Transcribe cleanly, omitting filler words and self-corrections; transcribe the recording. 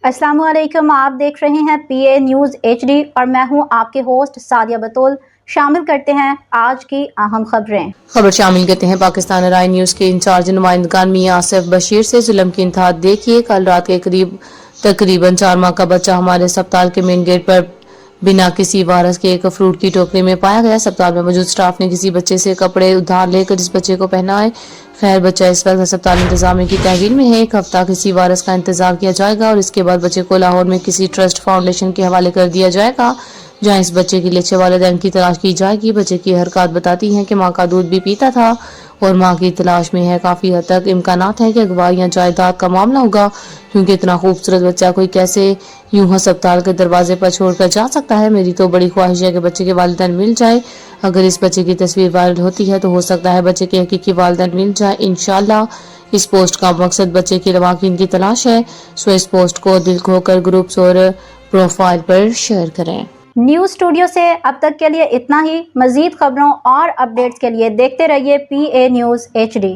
अस्सलाम वालेकुम, आप देख रहे हैं PA न्यूज़ HD और मैं हूं आपके होस्ट सादिया बतूल। शामिल करते हैं आज की अहम खबर शामिल करते हैं पाकिस्तान राय न्यूज़ के इंचार्ज नुमाइंदगान मियां आसिफ बशीर से। जुल्म की इंतहा देखिए। कल रात के करीब तकरीबन 4 माह का बच्चा हमारे अस्पताल के मेन गेट पर बिना किसी वारस के एक फ्रूट की टोकरी में पाया गया। अस्पताल में मौजूद स्टाफ ने किसी बच्चे से कपड़े उधार लेकर इस बच्चे को पहनाए। खैर, बच्चा इस वक्त अस्पताल इंतजामिया की तहवील में है। एक हफ्ता किसी वारस का इंतजार किया जाएगा और इसके बाद बच्चे को लाहौर में किसी ट्रस्ट फाउंडेशन के हवाले कर दिया जाएगा, जहां इस बच्चे के लिए अच्छे वालिदैन की तलाश की जाएगी। बच्चे की हरकत बताती हैं कि माँ का दूध भी पीता था और माँ की तलाश में है। काफी हद तक इम्कानात है कि अगवा या जायदाद का मामला होगा, क्योंकि इतना खूबसूरत बच्चा कोई कैसे यूं अस्पताल के दरवाजे पर छोड़कर जा सकता है। मेरी तो बड़ी ख्वाहिश है कि बच्चे के वालिदैन मिल जाए। अगर इस बच्चे की तस्वीर वायरल होती है तो हो सकता है बच्चे के हकीकी वालिदैन मिल जाए इंशाल्लाह। इस पोस्ट का मकसद बच्चे की लवाकिन की तलाश है, सो इस पोस्ट को दिल खोकर ग्रुप्स और प्रोफाइल पर शेयर करें। न्यूज़ स्टूडियो से अब तक के लिए इतना ही। मज़ीद खबरों और अपडेट्स के लिए देखते रहिए PA न्यूज़ HD।